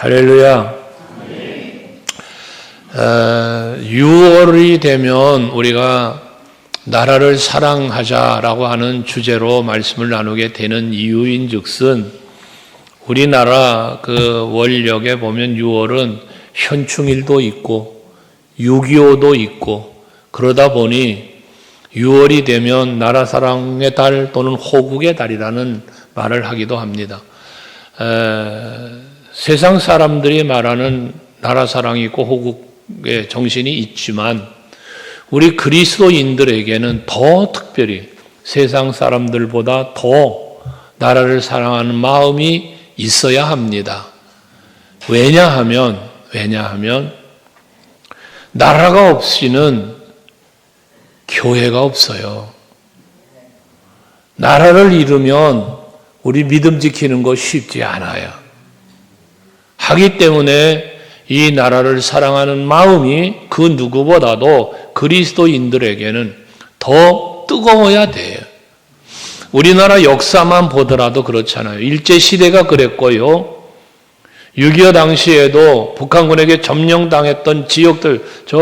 할렐루야. 6월이 되면 우리가 나라를 사랑하자라고 하는 주제로 말씀을 나누게 되는 이유인즉슨 우리나라 그 원력에 보면 6월은 현충일도 있고 6.25도 있고 그러다 보니 6월이 되면 나라 사랑의 달 또는 호국의 달이라는 말을 하기도 합니다. 세상 사람들이 말하는 나라 사랑이 있고 호국의 정신이 있지만 우리 그리스도인들에게는 더 특별히 세상 사람들보다 더 나라를 사랑하는 마음이 있어야 합니다. 왜냐하면 나라가 없이는 교회가 없어요. 나라를 잃으면 우리 믿음 지키는 거 쉽지 않아요. 하기 때문에 이 나라를 사랑하는 마음이 그 누구보다도 그리스도인들에게는 더 뜨거워야 돼요. 우리나라 역사만 보더라도 그렇잖아요. 일제시대가 그랬고요. 6.25 당시에도 북한군에게 점령당했던 지역들, 저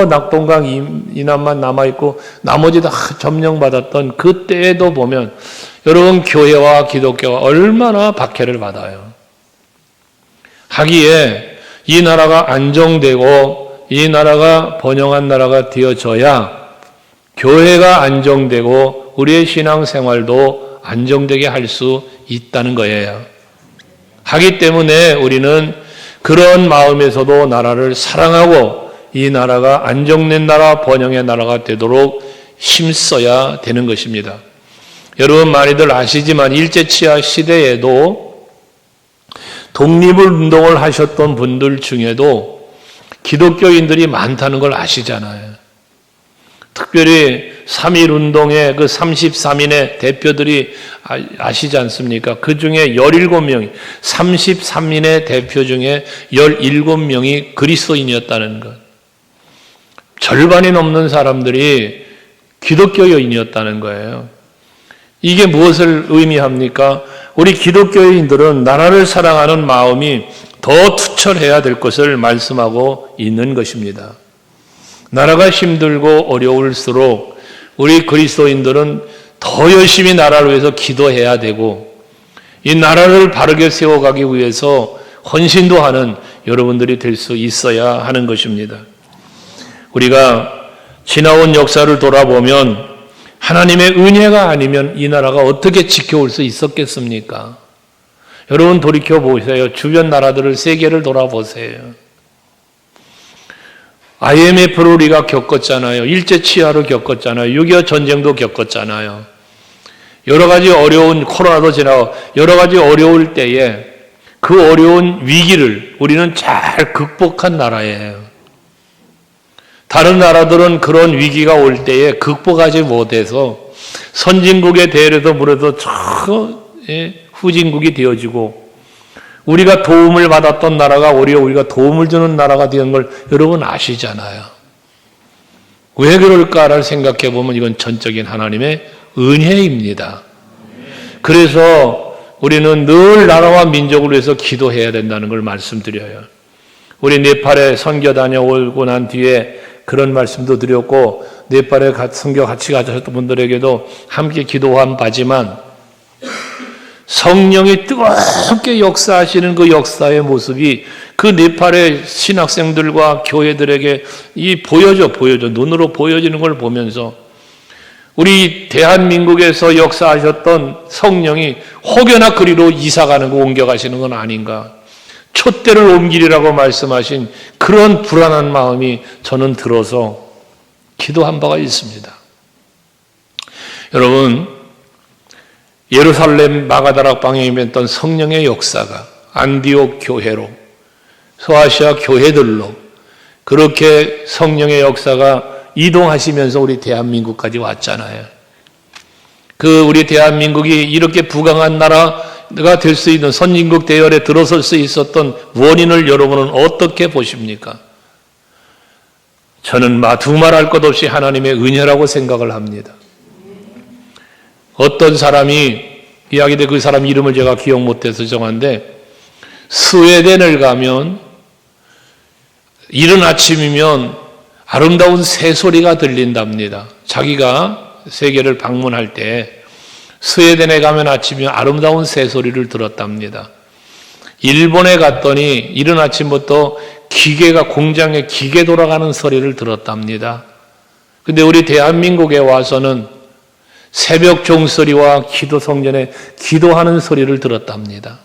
낙동강 이남만 남아있고 나머지 다 점령받았던 그때에도 보면 여러분 교회와 기독교가 얼마나 박해를 받아요. 하기에 이 나라가 안정되고 이 나라가 번영한 나라가 되어져야 교회가 안정되고 우리의 신앙생활도 안정되게 할 수 있다는 거예요. 하기 때문에 우리는 그런 마음에서도 나라를 사랑하고 이 나라가 안정된 나라, 번영의 나라가 되도록 힘써야 되는 것입니다. 여러분 많이들 아시지만 일제치하 시대에도 독립운동을 하셨던 분들 중에도 기독교인들이 많다는 걸 아시잖아요. 특별히 3.1운동의 그 33인의 대표들이 아시지 않습니까? 그 중에 17명이, 33인의 대표 중에 17명이 그리스도인이었다는 것. 절반이 넘는 사람들이 기독교인이었다는 거예요. 이게 무엇을 의미합니까? 우리 기독교인들은 나라를 사랑하는 마음이 더 투철해야 될 것을 말씀하고 있는 것입니다. 나라가 힘들고 어려울수록 우리 그리스도인들은 더 열심히 나라를 위해서 기도해야 되고 이 나라를 바르게 세워가기 위해서 헌신도 하는 여러분들이 될 수 있어야 하는 것입니다. 우리가 지나온 역사를 돌아보면 하나님의 은혜가 아니면 이 나라가 어떻게 지켜올 수 있었겠습니까? 여러분 돌이켜보세요. 주변 나라들을 세계를 돌아보세요. IMF를 우리가 겪었잖아요. 일제치하를 겪었잖아요. 6.25 전쟁도 겪었잖아요. 여러 가지 어려운 코로나도 지나고 여러 가지 어려울 때에 그 어려운 위기를 우리는 잘 극복한 나라예요. 다른 나라들은 그런 위기가 올 때에 극복하지 못해서 선진국에 대해서 물어서 후진국이 되어지고 우리가 도움을 받았던 나라가 오히려 우리가 도움을 주는 나라가 된 걸 여러분 아시잖아요. 왜 그럴까를 생각해 보면 이건 전적인 하나님의 은혜입니다. 그래서 우리는 늘 나라와 민족을 위해서 기도해야 된다는 걸 말씀드려요. 우리 네팔에 선교 다녀오고 난 뒤에 그런 말씀도 드렸고 네팔에 선교 같이 가셨던 분들에게도 함께 기도한 바지만 성령이 뜨겁게 역사하시는 그 역사의 모습이 그 네팔의 신학생들과 교회들에게 보여져 눈으로 보여지는 걸 보면서 우리 대한민국에서 역사하셨던 성령이 혹여나 그리로 이사가는 거 옮겨가시는 건 아닌가. 촛대를 옮기리라고 말씀하신 그런 불안한 마음이 저는 들어서 기도한 바가 있습니다. 여러분 예루살렘 마가다락 방향에 있던 성령의 역사가 안디옥 교회로 소아시아 교회들로 그렇게 성령의 역사가 이동하시면서 우리 대한민국까지 왔잖아요. 그 우리 대한민국이 이렇게 부강한 나라가 될 수 있는 선진국 대열에 들어설 수 있었던 원인을 여러분은 어떻게 보십니까? 저는 두말할 것 없이 하나님의 은혜라고 생각을 합니다. 어떤 사람이 이야기돼 그 사람 이름을 제가 기억 못해서 정한데 스웨덴을 가면 이른 아침이면 아름다운 새소리가 들린답니다. 자기가 세계를 방문할 때 스웨덴에 가면 아침에 아름다운 새소리를 들었답니다. 일본에 갔더니 이른 아침부터 기계가 공장에 기계 돌아가는 소리를 들었답니다. 근데 우리 대한민국에 와서는 새벽 종소리와 기도 성전에 기도하는 소리를 들었답니다.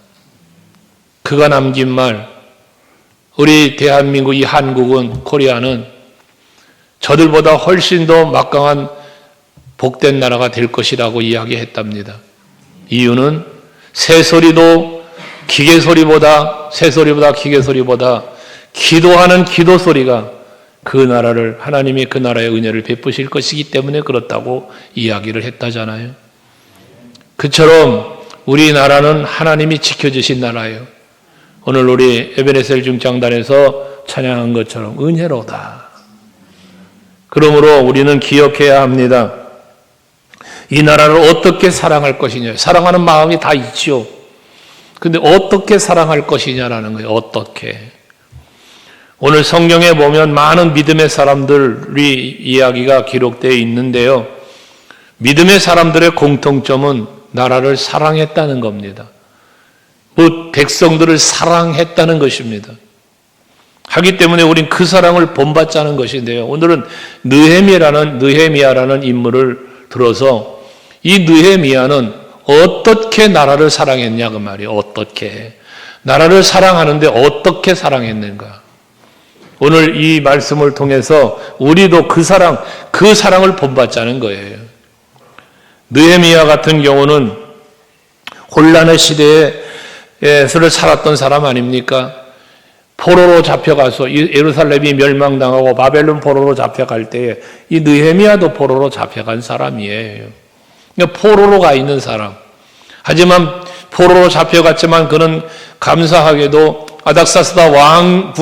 그가 남긴 말, 우리 대한민국, 이 한국은, 코리아는 저들보다 훨씬 더 막강한 복된 나라가 될 것이라고 이야기했답니다. 이유는 새소리도 새소리보다 기계소리보다 기도하는 기도 소리가 그 나라를, 하나님이 그 나라의 은혜를 베푸실 것이기 때문에 그렇다고 이야기를 했다잖아요. 그처럼 우리나라는 하나님이 지켜주신 나라예요. 오늘 우리 에베네셀 중장단에서 찬양한 것처럼 은혜로다. 그러므로 우리는 기억해야 합니다. 이 나라를 어떻게 사랑할 것이냐. 사랑하는 마음이 다 있죠. 근데 어떻게 사랑할 것이냐라는 거예요. 어떻게. 오늘 성경에 보면 많은 믿음의 사람들의 이야기가 기록되어 있는데요. 믿음의 사람들의 공통점은 나라를 사랑했다는 겁니다. 백성들을 사랑했다는 것입니다. 하기 때문에 우린 그 사랑을 본받자는 것인데요. 오늘은 느헤미야라는 인물을 들어서 이 느헤미야는 어떻게 나라를 사랑했냐 그 말이에요. 어떻게. 나라를 사랑하는데 어떻게 사랑했는가. 오늘 이 말씀을 통해서 우리도 그 사랑을 본받자는 거예요. 느헤미야 같은 경우는 혼란의 시대에서 살았던 사람 아닙니까? 포로로 잡혀가서 예루살렘이 멸망당하고 바벨론 포로로 잡혀갈 때에 이 느헤미야도 포로로 잡혀간 사람이에요. 그러니까 포로로 가 있는 사람. 하지만 포로로 잡혀갔지만 그는 감사하게도 아닥사스다 왕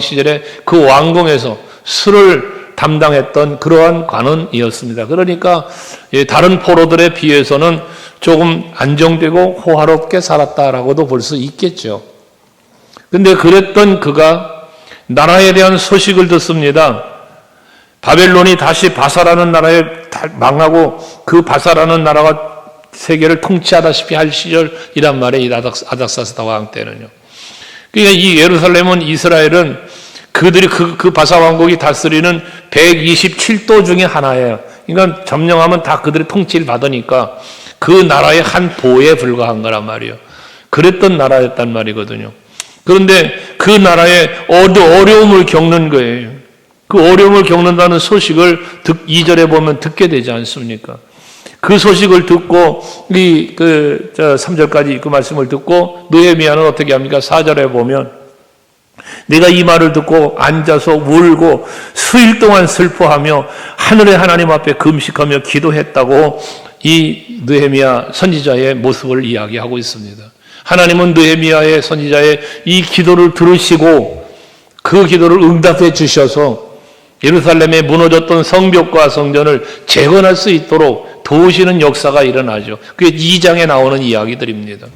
시절에 그 왕궁에서 술을 담당했던 그러한 관원이었습니다. 그러니까 다른 포로들에 비해서는 조금 안정되고 호화롭게 살았다라고도 볼 수 있겠죠. 근데 그랬던 그가 나라에 대한 소식을 듣습니다. 바벨론이 다시 바사라는 나라에 망하고 그 바사라는 나라가 세계를 통치하다시피 할 시절이란 말이에요. 이 아닥사스다 왕 때는요. 그러니까 이 예루살렘은 이스라엘은 그들이 그 바사 왕국이 다스리는 127도 중에 하나예요. 그러니까 점령하면 다 그들의 통치를 받으니까 그 나라의 한 보에 불과한 거란 말이에요. 그랬던 나라였단 말이거든요. 그런데 그 나라에 어려움을 겪는 거예요. 그 어려움을 겪는다는 소식을 2절에 보면 듣게 되지 않습니까? 그 소식을 듣고 3절까지 그 말씀을 듣고 느헤미야는 어떻게 합니까? 4절에 보면 내가 이 말을 듣고 앉아서 울고 수일 동안 슬퍼하며 하늘의 하나님 앞에 금식하며 기도했다고 이 느헤미야 선지자의 모습을 이야기하고 있습니다. 하나님은 느헤미야의 선지자의 이 기도를 들으시고 그 기도를 응답해 주셔서 예루살렘에 무너졌던 성벽과 성전을 재건할 수 있도록 도우시는 역사가 일어나죠. 그게 2장에 나오는 이야기들입니다.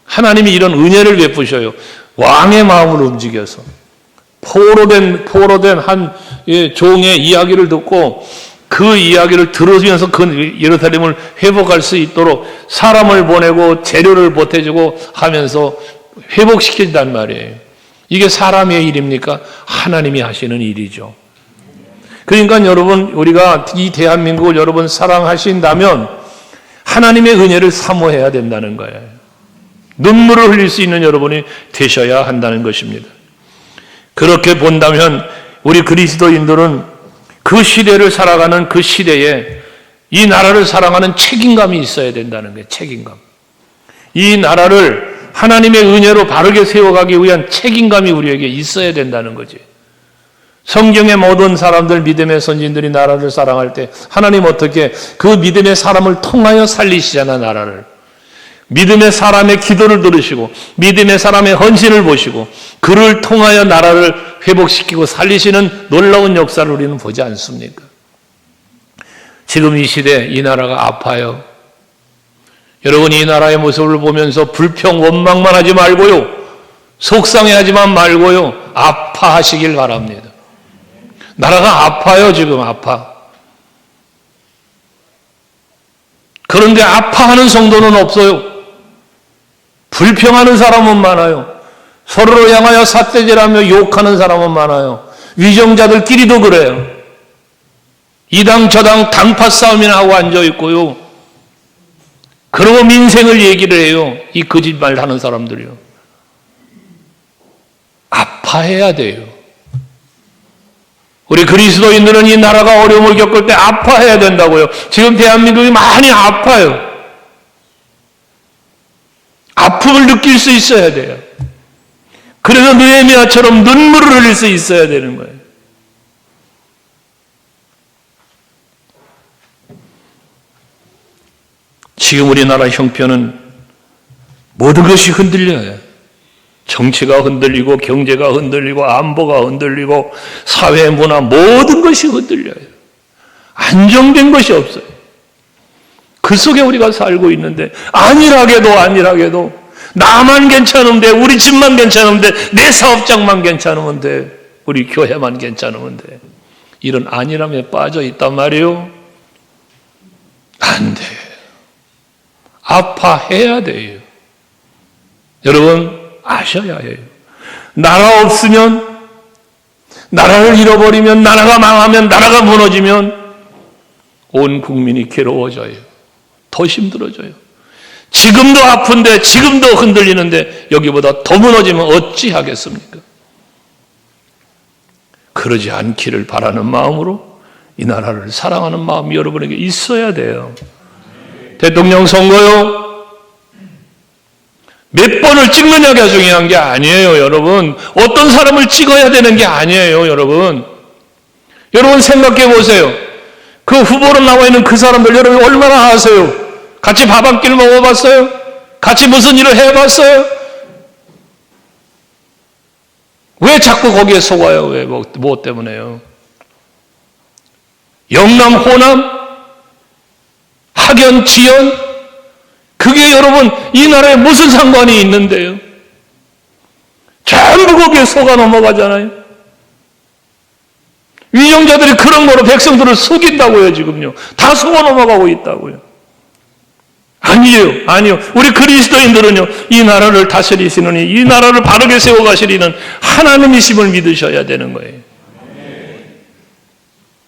하나님이 이런 은혜를 베푸셔요. 왕의 마음을 움직여서 포로된 한 종의 이야기를 듣고 그 이야기를 들으면서 그 예루살렘을 회복할 수 있도록 사람을 보내고 재료를 보태주고 하면서 회복시킨단 말이에요. 이게 사람의 일입니까? 하나님이 하시는 일이죠. 그러니까 여러분, 우리가 이 대한민국을 여러분 사랑하신다면 하나님의 은혜를 사모해야 된다는 거예요. 눈물을 흘릴 수 있는 여러분이 되셔야 한다는 것입니다. 그렇게 본다면 우리 그리스도인들은 그 시대를 살아가는 그 시대에 이 나라를 사랑하는 책임감이 있어야 된다는 거예요. 책임감. 이 나라를 하나님의 은혜로 바르게 세워가기 위한 책임감이 우리에게 있어야 된다는 거지. 성경의 모든 사람들, 믿음의 선진들이 나라를 사랑할 때 하나님 어떻게 그 믿음의 사람을 통하여 살리시잖아, 나라를. 믿음의 사람의 기도를 들으시고 믿음의 사람의 헌신을 보시고 그를 통하여 나라를 회복시키고 살리시는 놀라운 역사를 우리는 보지 않습니까? 지금 이 시대 이 나라가 아파요. 여러분, 이 나라의 모습을 보면서 불평 원망만 하지 말고요, 속상해하지만 말고요, 아파하시길 바랍니다. 나라가 아파요. 지금 아파. 그런데 아파하는 성도는 없어요. 불평하는 사람은 많아요. 서로를 향하여 삿대질하며 욕하는 사람은 많아요. 위정자들끼리도 그래요. 이당 저당 당파 싸움이나 하고 앉아있고요. 그러고 민생을 얘기를 해요. 이 거짓말 하는 사람들이요. 아파해야 돼요. 우리 그리스도인들은 이 나라가 어려움을 겪을 때 아파해야 된다고요. 지금 대한민국이 많이 아파요. 아픔을 느낄 수 있어야 돼요. 그래서 느헤미야처럼 눈물을 흘릴 수 있어야 되는 거예요. 지금 우리나라 형편은 모든 것이 흔들려요. 정치가 흔들리고 경제가 흔들리고 안보가 흔들리고 사회 문화 모든 것이 흔들려요. 안정된 것이 없어요. 그 속에 우리가 살고 있는데 안일하게도 나만 괜찮으면 돼, 우리 집만 괜찮으면 돼, 내 사업장만 괜찮으면 돼, 우리 교회만 괜찮으면 돼, 이런 안일함에 빠져 있단 말이에요. 안 돼요. 아파해야 돼요. 여러분 아셔야 해요. 나라 없으면, 나라를 잃어버리면, 나라가 망하면, 나라가 무너지면 온 국민이 괴로워져요. 더 힘들어져요. 지금도 아픈데, 지금도 흔들리는데 여기보다 더 무너지면 어찌하겠습니까? 그러지 않기를 바라는 마음으로 이 나라를 사랑하는 마음이 여러분에게 있어야 돼요. 대통령 선거요, 몇 번을 찍느냐가 중요한 게 아니에요, 여러분. 어떤 사람을 찍어야 되는 게 아니에요, 여러분. 여러분 생각해 보세요. 그 후보로 나와 있는 그 사람들 여러분 얼마나 아세요? 같이 밥 한 끼 먹어봤어요? 같이 무슨 일을 해봤어요? 왜 자꾸 거기에 속아요? 왜, 뭐 때문에요? 영남, 호남, 학연, 지연, 그게 여러분 이 나라에 무슨 상관이 있는데요? 전부 거기에 속아 넘어가잖아요. 위정자들이 그런 거로 백성들을 속인다고요. 지금요. 다 속아 넘어가고 있다고요. 아니에요. 우리 그리스도인들은요, 이 나라를 다스리시는, 이 나라를 바르게 세워가시리는 하나님이심을 믿으셔야 되는 거예요.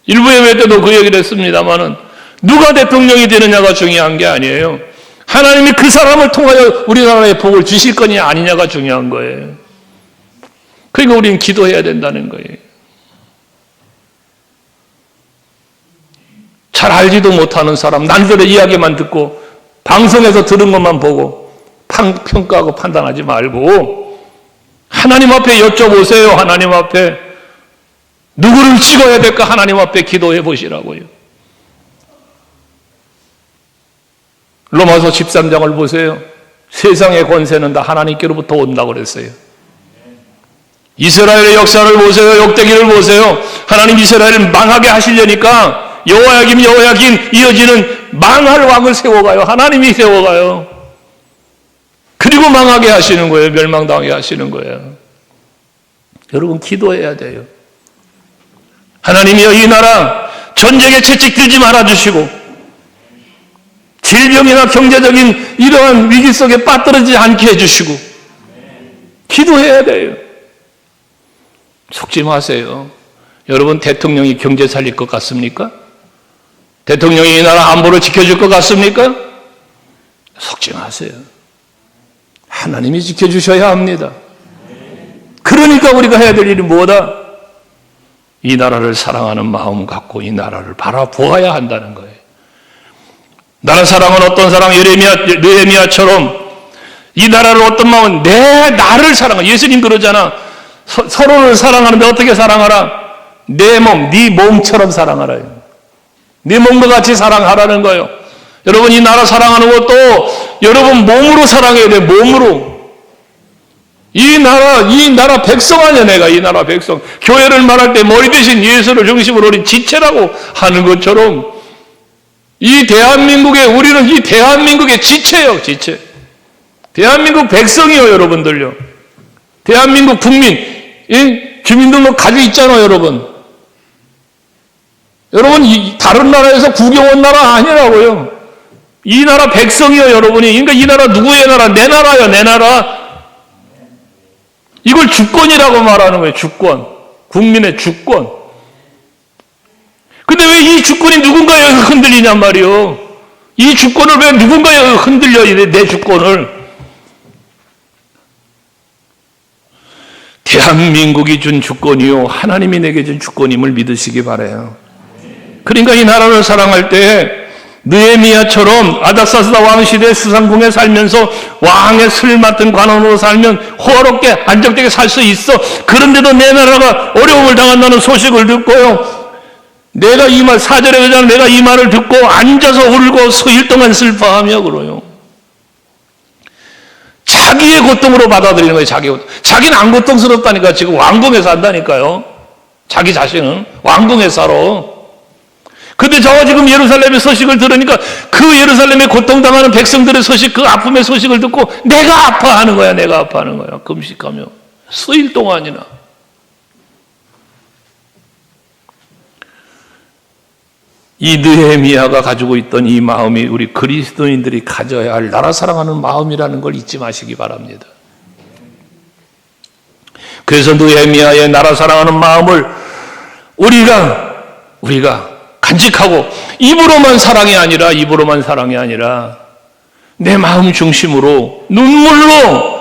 일부 예배 때도 그 얘기를 했습니다만은 누가 대통령이 되느냐가 중요한 게 아니에요. 하나님이 그 사람을 통하여 우리나라에 복을 주실 거냐 아니냐가 중요한 거예요. 그러니까 우리는 기도해야 된다는 거예요. 잘 알지도 못하는 사람, 남들의 이야기만 듣고 방송에서 들은 것만 보고 평가하고 판단하지 말고 하나님 앞에 여쭤보세요. 하나님 앞에 누구를 찍어야 될까? 하나님 앞에 기도해 보시라고요. 로마서 13장을 보세요. 세상의 권세는 다 하나님께로부터 온다고 그랬어요. 이스라엘의 역사를 보세요. 역대기를 보세요. 하나님 이스라엘을 망하게 하시려니까 여호야김 이어지는 망할 왕을 세워가요. 하나님이 세워가요. 그리고 망하게 하시는 거예요. 멸망당하게 하시는 거예요. 여러분 기도해야 돼요. 하나님이여 이 나라 전쟁에 채찍 들지 말아주시고 질병이나 경제적인 이러한 위기 속에 빠뜨리지 않게 해주시고 기도해야 돼요. 속지 마세요. 여러분 대통령이 경제 살릴 것 같습니까? 대통령이 이 나라 안보를 지켜줄 것 같습니까? 속지 마세요. 하나님이 지켜주셔야 합니다. 그러니까 우리가 해야 될 일이 뭐다? 이 나라를 사랑하는 마음 갖고 이 나라를 바라보아야 한다는 거예요. 나라 사랑은 어떤 사랑? 느헤미야처럼 이 나라를 어떤 마음은 나를 사랑하. 예수님 그러잖아. 서로를 사랑하는데 어떻게 사랑하라? 내 몸, 네 몸처럼 사랑하라. 네 몸과 같이 사랑하라는 거예요. 여러분 이 나라 사랑하는 것도 여러분 몸으로 사랑해야 돼. 몸으로. 이 나라 백성 아니야. 내가 이 나라 백성. 교회를 말할 때 머리 대신 예수를 중심으로 우리 지체라고 하는 것처럼 우리는 이 대한민국의 지체예요. 지체. 대한민국 백성이요. 여러분들요. 대한민국 국민, 주민등록 가지고 있잖아요, 여러분. 여러분, 다른 나라에서 구경 온 나라 아니라고요. 이 나라 백성이요, 여러분이. 그러니까 이 나라 누구의 나라? 내 나라요, 내 나라. 이걸 주권이라고 말하는 거예요, 주권. 국민의 주권. 근데 왜 이 주권이 누군가에 흔들리냔 말이요. 이 주권을 왜 누군가에 흔들려야 돼, 내 주권을. 대한민국이 준 주권이요, 하나님이 내게 준 주권임을 믿으시기 바라요. 그러니까 이 나라를 사랑할 때 느헤미야처럼 아닥사스다 왕시대 수상궁에 살면서 왕의 슬 맡은 관원으로 살면 호화롭게 안정되게 살 수 있어. 그런데도 내 나라가 어려움을 당한다는 소식을 듣고요, 내가 이 말, 4절에 그러잖아요. 내가 이 말을 듣고 앉아서 울고 수일 동안 슬퍼하며 그러요. 자기의 고통으로 받아들이는 거예요. 자기는 안 고통스럽다니까. 지금 왕궁에 산다니까요. 자기 자신은 왕궁에 살아. 근데 저가 지금 예루살렘의 소식을 들으니까 그 예루살렘에 고통당하는 백성들의 소식, 그 아픔의 소식을 듣고 내가 아파하는 거야. 내가 아파하는 거야. 금식하며 수일 동안이나. 이 느헤미야가 가지고 있던 이 마음이 우리 그리스도인들이 가져야 할 나라 사랑하는 마음이라는 걸 잊지 마시기 바랍니다. 그래서 느헤미야의 나라 사랑하는 마음을 우리가 간직하고 입으로만 사랑이 아니라 내 마음 중심으로 눈물로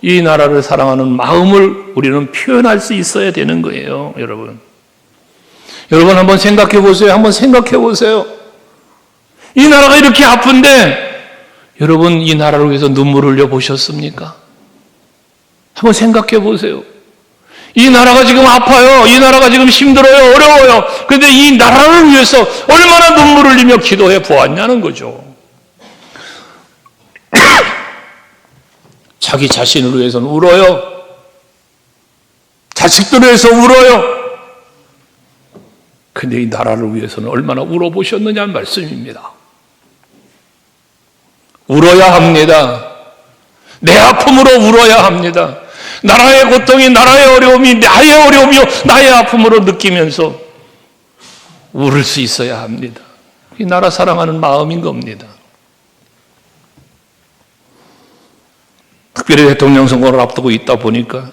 이 나라를 사랑하는 마음을 우리는 표현할 수 있어야 되는 거예요, 여러분. 여러분 한번 생각해 보세요. 이 나라가 이렇게 아픈데 여러분 이 나라를 위해서 눈물을 흘려 보셨습니까? 한번 생각해 보세요. 이 나라가 지금 아파요. 이 나라가 지금 힘들어요. 어려워요. 그런데 이 나라를 위해서 얼마나 눈물을 흘리며 기도해 보았냐는 거죠. 자기 자신을 위해서는 울어요. 자식들을 위해서 울어요. 근데 이 나라를 위해서는 얼마나 울어보셨느냐는 말씀입니다. 울어야 합니다. 내 아픔으로 울어야 합니다. 나라의 고통이, 나라의 어려움이 나의 어려움이요, 나의 아픔으로 느끼면서 울을 수 있어야 합니다. 이 나라 사랑하는 마음인 겁니다. 특별히 대통령 선거를 앞두고 있다 보니까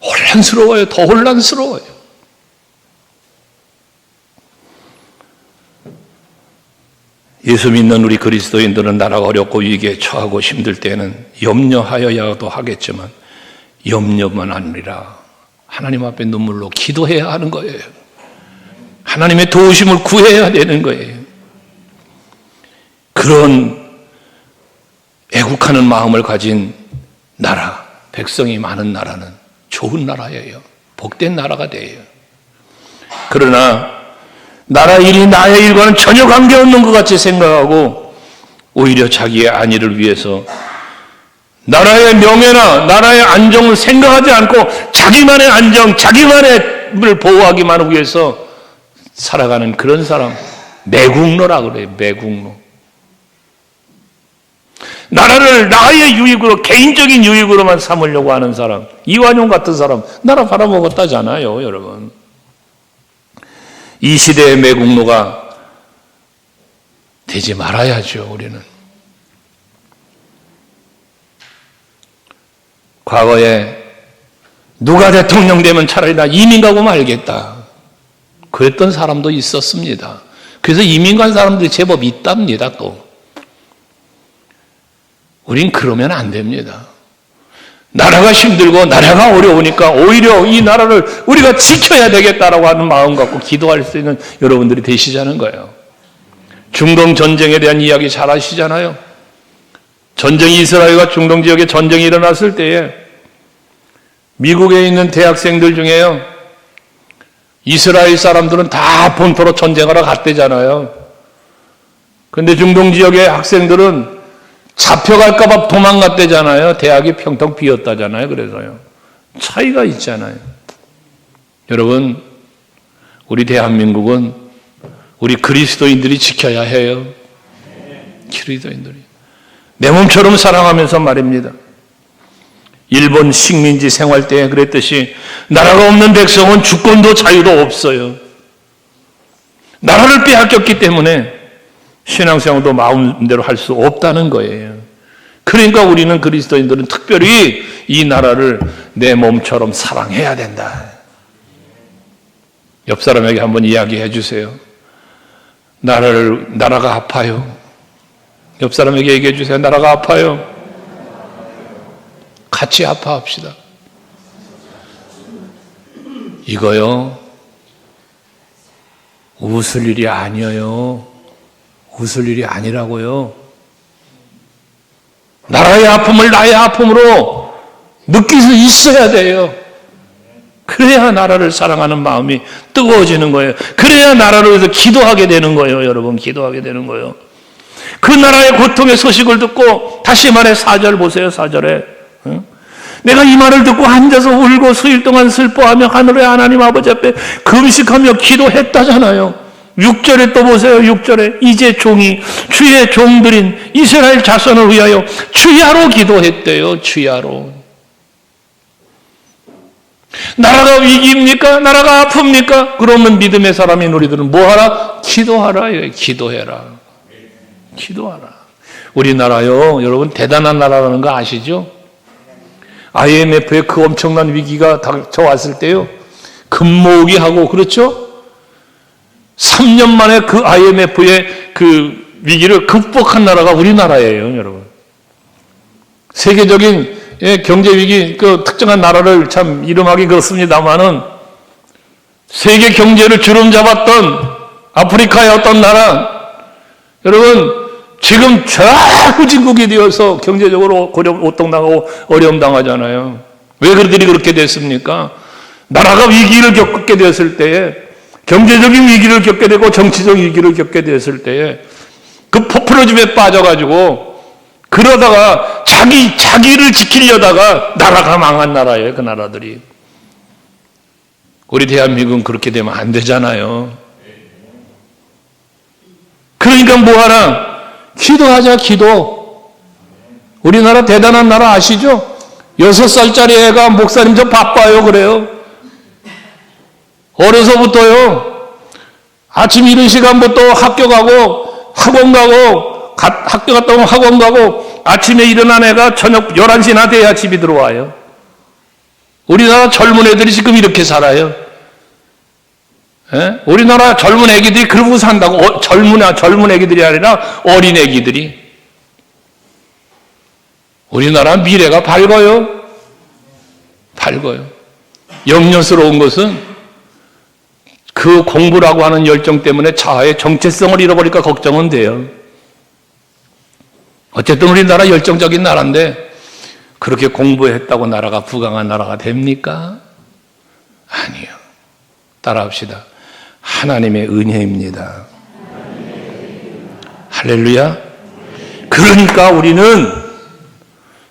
혼란스러워요. 더 혼란스러워요. 예수 믿는 우리 그리스도인들은 나라가 어렵고 위기에 처하고 힘들 때는 염려하여야도 하겠지만 염려만 아니라 하나님 앞에 눈물로 기도해야 하는 거예요. 하나님의 도우심을 구해야 되는 거예요. 그런 애국하는 마음을 가진 나라, 백성이 많은 나라는 좋은 나라예요. 복된 나라가 돼요. 그러나 나라 일이 나의 일과는 전혀 관계없는 것 같이 생각하고 오히려 자기의 안위를 위해서 나라의 명예나 나라의 안정을 생각하지 않고 자기만의 안정, 자기만을 보호하기만 하기 위해서 살아가는 그런 사람, 매국노라 그래요. 매국노. 나라를 나의 유익으로, 개인적인 유익으로만 삼으려고 하는 사람, 이완용 같은 사람 나라 팔아먹었다잖아요, 여러분. 이 시대의 매국노가 되지 말아야죠, 우리는. 과거에 누가 대통령 되면 차라리 나 이민 가고 말겠다, 그랬던 사람도 있었습니다. 그래서 이민 간 사람들이 제법 있답니다. 또 우린 그러면 안 됩니다. 나라가 힘들고 나라가 어려우니까 오히려 이 나라를 우리가 지켜야 되겠다라고 하는 마음 갖고 기도할 수 있는 여러분들이 되시자는 거예요. 중동 전쟁에 대한 이야기 잘 아시잖아요. 전쟁이, 이스라엘과 중동 지역에 전쟁이 일어났을 때에 미국에 있는 대학생들 중에요, 이스라엘 사람들은 다 본토로 전쟁하러 갔대잖아요. 그런데 중동 지역의 학생들은 잡혀갈까봐 도망갔대잖아요. 대학이 평통 비었다잖아요. 그래서요. 차이가 있잖아요. 여러분, 우리 대한민국은 우리 그리스도인들이 지켜야 해요. 그리스도인들이 내 몸처럼 사랑하면서 말입니다. 일본 식민지 생활 때 그랬듯이 나라가 없는 백성은 주권도 자유도 없어요. 나라를 빼앗겼기 때문에 신앙생활도 마음대로 할 수 없다는 거예요. 그러니까 우리는 그리스도인들은 특별히 이 나라를 내 몸처럼 사랑해야 된다. 옆 사람에게 한번 이야기해 주세요. 나라가 아파요. 옆 사람에게 얘기해 주세요. 나라가 아파요. 같이 아파합시다. 이거요, 웃을 일이 아니에요. 웃을 일이 아니라고요. 나라의 아픔을 나의 아픔으로 느낄 수 있어야 돼요. 그래야 나라를 사랑하는 마음이 뜨거워지는 거예요. 그래야 나라를 위해서 기도하게 되는 거예요. 여러분, 기도하게 되는 거예요. 그 나라의 고통의 소식을 듣고, 다시 말해 4절 보세요. 4절에 내가 이 말을 듣고 앉아서 울고 수일 동안 슬퍼하며 하늘의 하나님 아버지 앞에 금식하며 기도했다잖아요. 6절에 또 보세요. 6절에 이제 종이 주의 종들인 이스라엘 자손을 위하여 주야로 기도했대요. 주야로. 나라가 위기입니까? 나라가 아픕니까? 그러면 믿음의 사람인 우리들은 뭐하라? 기도하라. 기도해라. 기도하라. 우리나라요, 여러분 대단한 나라라는 거 아시죠? IMF의 그 엄청난 위기가 닥쳐왔을 때요, 금모으기 하고, 그렇죠? 3년 만에 그 IMF의 그 위기를 극복한 나라가 우리나라예요, 여러분. 세계적인 경제 위기, 그 특정한 나라를 참 이름하기 그렇습니다만은 세계 경제를 주름 잡았던 아프리카의 어떤 나라, 여러분 지금 좌우진국이 되어서 경제적으로 고통당하고 어려움 당하잖아요. 왜 그들이 그렇게 됐습니까? 나라가 위기를 겪게 되었을 때에, 경제적인 위기를 겪게 되고 정치적 위기를 겪게 되었을 때에 그 포퓰리즘에 빠져가지고 그러다가 자기를 지키려다가 나라가 망한 나라예요. 그 나라들이. 우리 대한민국은 그렇게 되면 안 되잖아요. 그러니까 뭐하나? 기도하자. 기도. 우리나라 대단한 나라 아시죠? 6살짜리 애가 목사님 저 바빠요 그래요. 어려서부터요, 아침 이른 시간부터 학교 가고 학원 가고, 학교 갔다 오면 학원 가고, 아침에 일어난 애가 저녁 11시나 돼야 집이 들어와요. 우리나라 젊은 애들이 지금 이렇게 살아요. 예? 우리나라 젊은 애기들이 그러고 산다고. 젊은 애기들이 아니라 어린 애기들이. 우리나라 미래가 밝아요. 밝아요. 염려스러운 것은 그 공부라고 하는 열정 때문에 자아의 정체성을 잃어버릴까 걱정은 돼요. 어쨌든 우리나라 열정적인 나라인데 그렇게 공부했다고 나라가 부강한 나라가 됩니까? 아니요. 따라합시다. 하나님의 은혜입니다. 할렐루야. 그러니까 우리는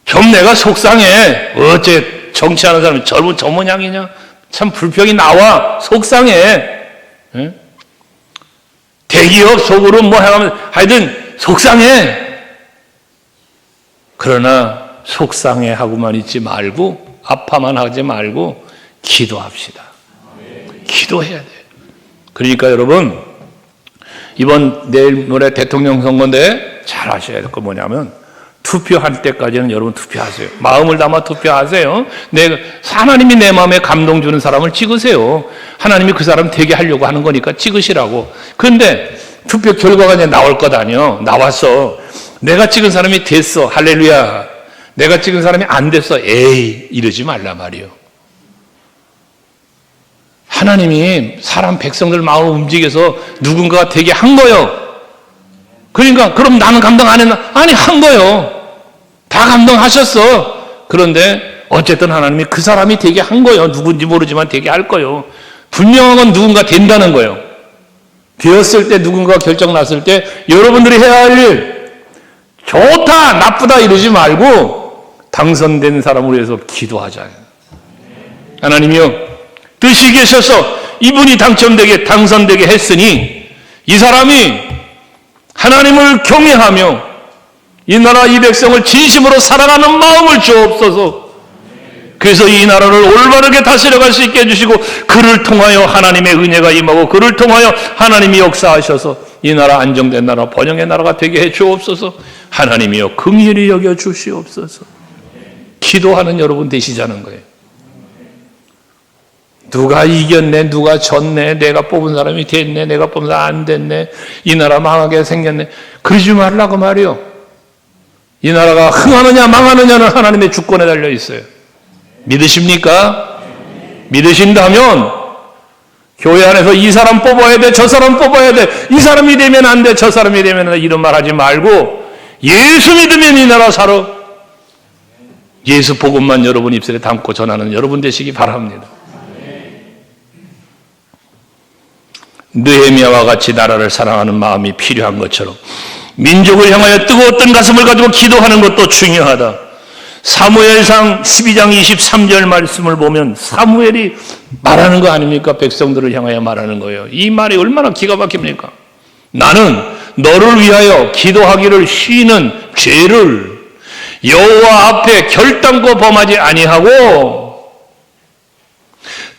좀 내가 속상해. 어째 정치하는 사람이 저 모양이냐? 참 불평이 나와. 속상해. 응? 대기업 속으로 뭐 해가면 하여튼 속상해. 그러나 속상해 하고만 있지 말고, 아파만 하지 말고 기도합시다. 기도해야 돼요. 그러니까 여러분, 이번 내일 모레 대통령 선거인데 잘 아셔야 될 거 뭐냐면, 투표할 때까지는 여러분 투표하세요. 마음을 담아 투표하세요. 하나님이 내 마음에 감동 주는 사람을 찍으세요. 하나님이 그 사람 되게 하려고 하는 거니까 찍으시라고. 그런데 투표 결과가 이제 나올 것 아니에요. 나왔어. 내가 찍은 사람이 됐어. 할렐루야. 내가 찍은 사람이 안 됐어. 에이, 이러지 말라 말이요. 하나님이 사람 백성들 마음을 움직여서 누군가가 되게 한 거요. 그러니까 그럼 나는 감동 안 했나? 아니, 한 거요. 다 감동하셨어. 그런데 어쨌든 하나님이 그 사람이 되게 한 거요. 누군지 모르지만 되게 할 거요. 분명한 건 누군가 된다는 거예요. 되었을 때, 누군가 결정 났을 때 여러분들이 해야 할 일, 좋다 나쁘다 이러지 말고 당선된 사람을 위해서 기도하자. 하나님이요, 뜻이 계셔서 이분이 당선되게 했으니 이 사람이 하나님을 경외하며 이 나라 이 백성을 진심으로 사랑하는 마음을 주옵소서. 그래서 이 나라를 올바르게 다스려갈 수 있게 해주시고 그를 통하여 하나님의 은혜가 임하고 그를 통하여 하나님이 역사하셔서 이 나라 안정된 나라 번영의 나라가 되게 해 주옵소서. 하나님이여 긍휼히 여겨 주시옵소서. 기도하는 여러분 되시자는 거예요. 누가 이겼네, 누가 졌네, 내가 뽑은 사람이 됐네, 내가 뽑은 사람 안 됐네, 이 나라 망하게 생겼네, 그러지 말라고 말이요. 이 나라가 흥하느냐 망하느냐는 하나님의 주권에 달려 있어요. 믿으십니까? 믿으신다면 교회 안에서 이 사람 뽑아야 돼, 저 사람 뽑아야 돼, 이 사람이 되면 안 돼, 저 사람이 되면 안 돼, 이런 말 하지 말고 예수 믿으면 이 나라 살아. 예수 복음만 여러분 입술에 담고 전하는 여러분 되시기 바랍니다. 느헤미야와 같이 나라를 사랑하는 마음이 필요한 것처럼 민족을 향하여 뜨거웠던 가슴을 가지고 기도하는 것도 중요하다. 사무엘상 12장 23절 말씀을 보면 사무엘이 말하는 거 아닙니까? 백성들을 향하여 말하는 거예요. 이 말이 얼마나 기가 막힙니까? 나는 너를 위하여 기도하기를 쉬는 죄를 여호와 앞에 결단코 범하지 아니하고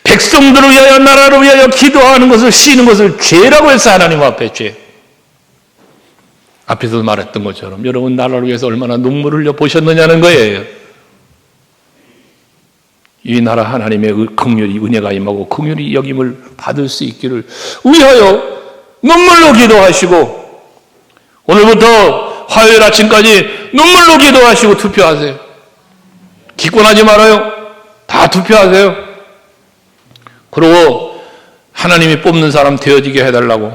백성들을 위하여 나라를 위하여 기도하는 것을 쉬는 것을 죄라고 해서 하나님 앞에 죄. 앞에서 말했던 것처럼 여러분 나라를 위해서 얼마나 눈물을 흘려 보셨느냐는 거예요. 이 나라 하나님의 긍휼이 은혜가 임하고 긍휼이 여김을 받을 수 있기를 위하여 눈물로 기도하시고 오늘부터 화요일 아침까지 눈물로 기도하시고 투표하세요. 기권하지 말아요. 다 투표하세요. 그리고 하나님이 뽑는 사람 되어지게 해달라고,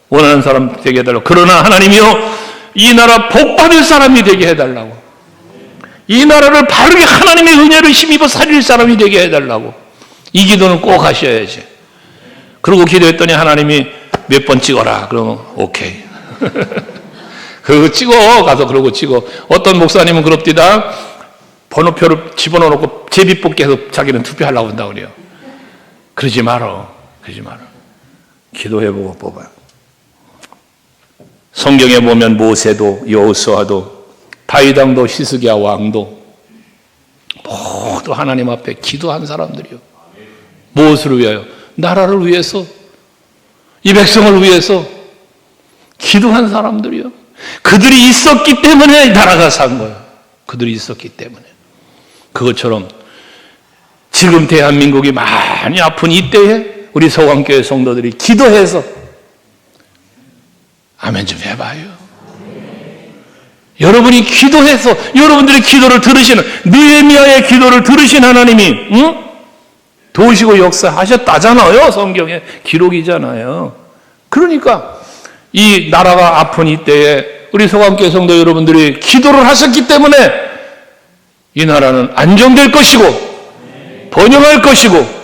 원하는 사람 되게 해달라고. 그러나 하나님이요 이 나라 복받을 사람이 되게 해달라고, 이 나라를 바르게 하나님의 은혜를 힘입어 살릴 사람이 되게 해달라고. 이 기도는 꼭 하셔야지. 그리고 기도했더니 하나님이 몇 번 찍어라 그러면 오케이. 그거 찍어 가서 그러고 찍어. 어떤 목사님은 그럽디다 번호표를 집어넣어놓고 제비뽑기 해서 자기는 투표하려고 한다고 그래요. 그러지 말어. 그러지 말어. 기도해보고 뽑아요. 성경에 보면 모세도 여호수아도 다윗왕도 히스기야 왕도 모두 하나님 앞에 기도한 사람들이요. 무엇을 위하여? 나라를 위해서, 이 백성을 위해서 기도한 사람들이요. 그들이 있었기 때문에 나라가 산 거예요. 그들이 있었기 때문에. 그것처럼 지금 대한민국이 많이 아픈 이때에 우리 서강교회 성도들이 기도해서 아멘 좀 해봐요. 여러분이 기도해서 여러분들의 기도를 들으시는, 느헤미야의 기도를 들으신 하나님이 도우시고 역사하셨다잖아요. 성경에 기록이잖아요. 그러니까 이 나라가 아픈 이때에 우리 서강교회 성도 여러분들이 기도를 하셨기 때문에 이 나라는 안정될 것이고 번영할 것이고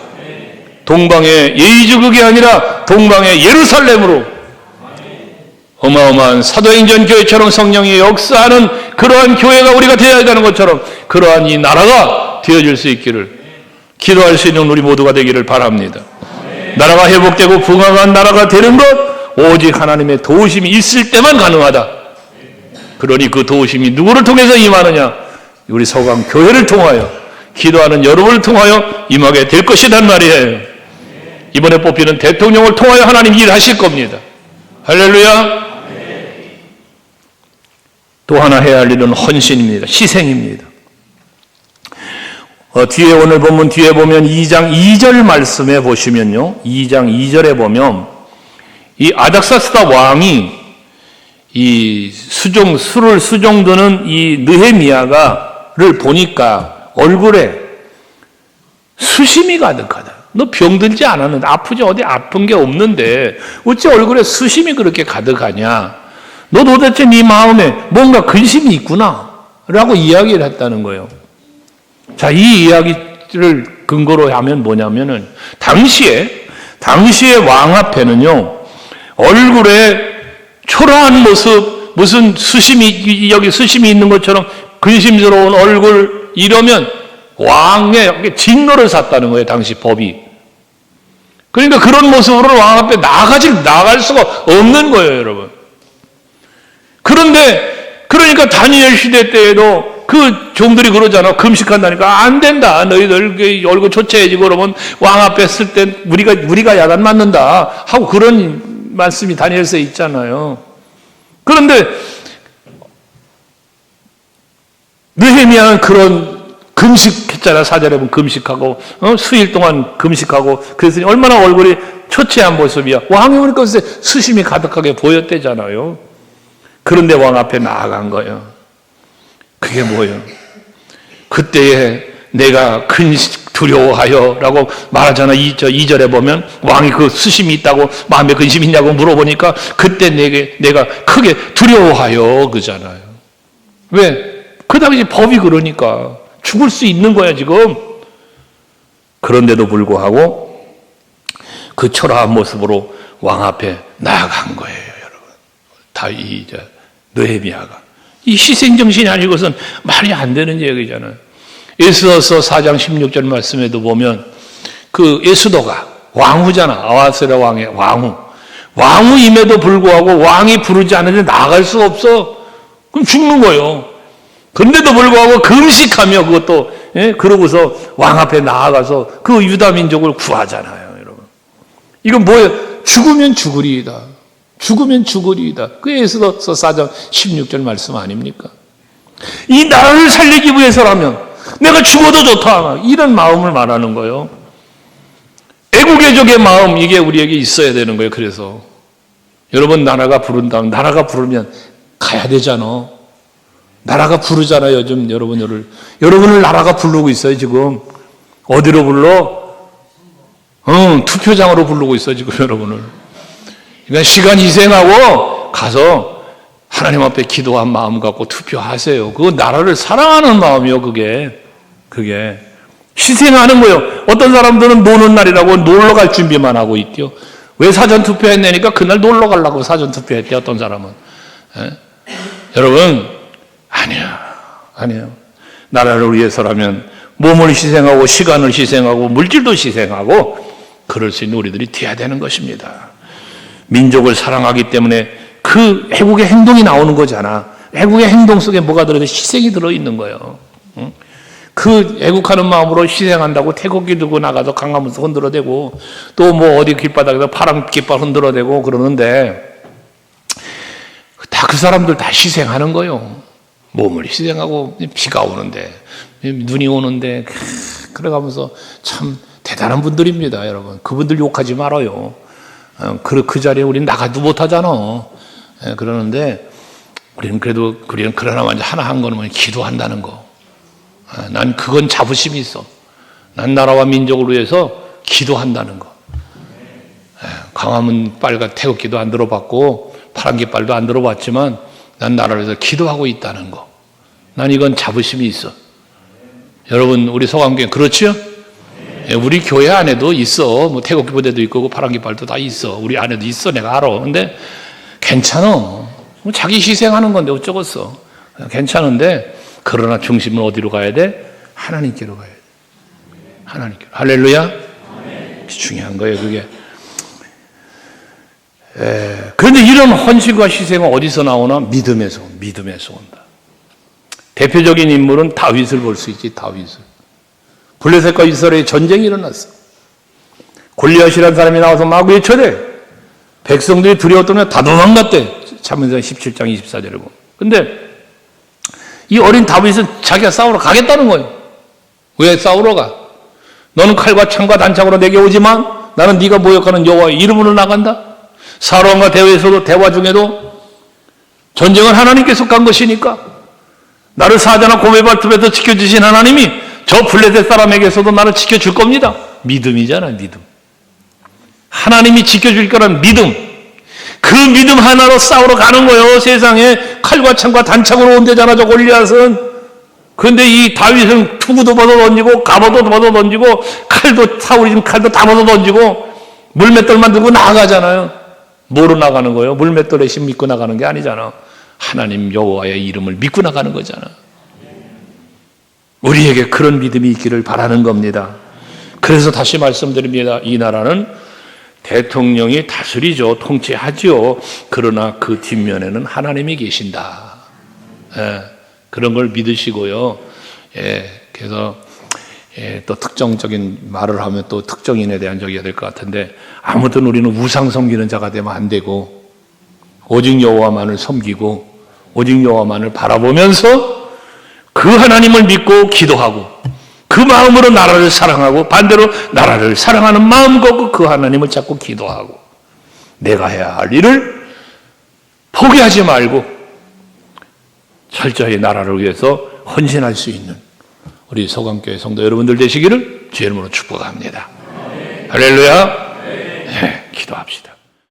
동방의 예의주국이 아니라 동방의 예루살렘으로 어마어마한 사도행전 교회처럼 성령이 역사하는 그러한 교회가 우리가 되어야 되는 것처럼 그러한 이 나라가 되어질 수 있기를 기도할 수 있는 우리 모두가 되기를 바랍니다. 나라가 회복되고 부강한 나라가 되는 것 오직 하나님의 도우심이 있을 때만 가능하다. 그러니 그 도우심이 누구를 통해서 임하느냐? 우리 서강 교회를 통하여 기도하는 여러분을 통하여 임하게 될 것이란 말이에요. 이번에 뽑히는 대통령을 통하여 하나님 일하실 겁니다. 할렐루야. 또 하나 해야 할 일은 헌신입니다. 희생입니다. 뒤에 오늘 본문 뒤에 보면 2장 2절 말씀에 보시면요. 2장 2절에 보면 이 아닥사스다 왕이 이 술을 수종드는 이 느헤미야를 보니까 얼굴에 수심이 가득하다. 너 병들지 않았는데, 아프지 어디 아픈 게 없는데 어찌 얼굴에 수심이 그렇게 가득하냐? 너 도대체 네 마음에 뭔가 근심이 있구나 라고 이야기를 했다는 거예요. 자, 이 이야기를 근거로 하면 뭐냐면은 당시에 왕 앞에는요 얼굴에 초라한 모습, 무슨 수심이 여기 수심이 있는 것처럼 근심스러운 얼굴 이러면 왕의 진노를 샀다는 거예요. 당시 법이. 그러니까 그런 모습으로 왕 앞에 나갈 수가 없는 거예요, 여러분. 그런데 그러니까 다니엘 시대 때에도 그 종들이 그러잖아. 금식한다니까. 안 된다. 너희들 얼굴 초췌해지고 그러면 왕 앞에 쓸 때 우리가 야단 맞는다. 하고 그런 말씀이 다니엘서에 있잖아요. 그런데 느헤미야는 그런 금식했잖아. 4절에 보면 금식하고 수일 동안 금식하고 그랬더니 얼마나 얼굴이 초췌한 모습이야. 왕이 오니까 수심이 가득하게 보였대잖아요. 그런데 왕 앞에 나아간 거예요. 그게 뭐예요? 그때에 내가 근심 두려워하여 라고 말하잖아. 2절에 보면 왕이 그 수심이 있다고 마음에 근심이 있냐고 물어보니까 그때 내가 크게 두려워하여 그잖아요. 왜? 그 당시 법이 그러니까 죽을 수 있는 거야 지금. 그런데도 불구하고 그 초라한 모습으로 왕 앞에 나아간 거예요, 여러분. 느헤미야가 이 희생정신이 아니고선 말이 안 되는 얘기잖아요. 에스더서 4장 16절 말씀에도 보면 그 에스더가 왕후잖아. 아하스랴 왕의 왕후임에도 불구하고 왕이 부르지 않는데 나아갈 수 없어. 그럼 죽는 거예요. 그런데도 불구하고 금식하며 그것도 그러고서 왕 앞에 나아가서 그 유다 민족을 구하잖아요, 여러분. 이건 뭐예요? 죽으면 죽으리이다. 죽으면 죽으리이다. 그게 에스더서 4장 16절 말씀 아닙니까? 이 나라를 살리기 위해서라면 내가 죽어도 좋다. 이런 마음을 말하는 거예요. 애국애족의 마음, 이게 우리에게 있어야 되는 거예요. 그래서 여러분, 나라가 부른다면, 나라가 부르면 가야 되잖아. 나라가 부르잖아요. 요즘 여러분을 나라가 부르고 있어요. 지금 어디로 불러? 투표장으로 부르고 있어요. 지금 여러분을. 그러니까 시간 희생하고 가서 하나님 앞에 기도한 마음 갖고 투표하세요. 그거 나라를 사랑하는 마음이요. 그게 희생하는 거예요. 어떤 사람들은 노는 날이라고 놀러 갈 준비만 하고 있대요. 왜 사전 투표했냐니까 그날 놀러 가려고 사전 투표했대. 어떤 사람은. 여러분, 아니에요. 나라를 위해서라면 몸을 희생하고 시간을 희생하고 물질도 희생하고 그럴 수 있는 우리들이 돼야 되는 것입니다. 민족을 사랑하기 때문에 그 애국의 행동이 나오는 거잖아. 애국의 행동 속에 뭐가 들어있는? 희생이 들어있는 거예요. 그 애국하는 마음으로 희생한다고 태극기 들고 나가서 강화문서 흔들어대고 또 뭐 어디 길바닥에서 파란 깃발 흔들어대고 그러는데 다 그 사람들 다 희생하는 거예요. 몸을 희생하고 비가 오는데 눈이 오는데 그래가면서 참 대단한 분들입니다, 여러분. 그분들 욕하지 말아요. 그 자리에 우리는 나가도 못하잖아. 그러는데 우리는 그러나 하나 한 거는 기도한다는 거. 난 그건 자부심이 있어. 난 나라와 민족을 위해서 기도한다는 거. 광화문 빨간 태극기도 안 들어봤고 파란 깃발도 안 들어봤지만 난 나라를 위해서 기도하고 있다는 거. 난 이건 자부심이 있어. 여러분, 우리 서강교회 그렇죠? 우리 교회 안에도 있어. 뭐 태극기 부대도 있고 파란 깃발도 다 있어. 우리 안에도 있어. 내가 알아. 근데 괜찮아. 자기 희생하는 건데 어쩌겠어. 괜찮은데 그러나 중심은 어디로 가야 돼? 하나님께로 가야 돼. 하나님께로. 할렐루야. 중요한 거예요, 그게. 그런데 이런 헌신과 희생은 어디서 나오나? 믿음에서 온다. 대표적인 인물은 다윗을 볼 수 있지. 다윗을. 블레셋과 이스라엘의 전쟁이 일어났어. 골리앗이라는 사람이 나와서 막 외쳐대. 백성들이 두려웠더니 다 도망갔대. 사무엘상 17장 24절에 보면. 근데 이 어린 다윗은 자기가 싸우러 가겠다는 거예요. 왜 싸우러 가? 너는 칼과 창과 단창으로 내게 오지만 나는 네가 모욕하는 여호와의 이름으로 나간다. 사람과 대화 중에도 전쟁은 하나님께 속한 것이니까 나를 사자나 곰의 발톱에서 지켜주신 하나님이 저 블레셋 사람에게서도 나를 지켜줄 겁니다. 믿음이잖아, 믿음. 하나님이 지켜줄 거란 믿음. 그 믿음 하나로 싸우러 가는 거예요. 세상에 칼과 창과 단창으로 온대잖아, 저 골리앗은. 그런데 이 다윗은 투구도 벗어 던지고 갑옷도 벗어 던지고 사울이 지금 칼도 다 벗어 던지고 물맷돌만 들고 나가잖아요. 뭐로 나가는 거예요? 물맷돌에 심 믿고 나가는 게 아니잖아. 하나님 여호와의 이름을 믿고 나가는 거잖아. 우리에게 그런 믿음이 있기를 바라는 겁니다. 그래서 다시 말씀드립니다. 이 나라는 대통령이 다스리죠. 통치하죠. 그러나 그 뒷면에는 하나님이 계신다. 그런 걸 믿으시고요. 그래서 또 특정적인 말을 하면 또 특정인에 대한 적이 될 것 같은데, 아무튼 우리는 우상 섬기는 자가 되면 안 되고 오직 여호와만을 섬기고 오직 여호와만을 바라보면서 그 하나님을 믿고 기도하고 그 마음으로 나라를 사랑하고 반대로 나라를 사랑하는 마음 갖고 그 하나님을 찾고 기도하고 내가 해야 할 일을 포기하지 말고 철저히 나라를 위해서 헌신할 수 있는 우리 서강교회 성도 여러분들 되시기를 주의 이름으로 축복합니다. 할렐루야.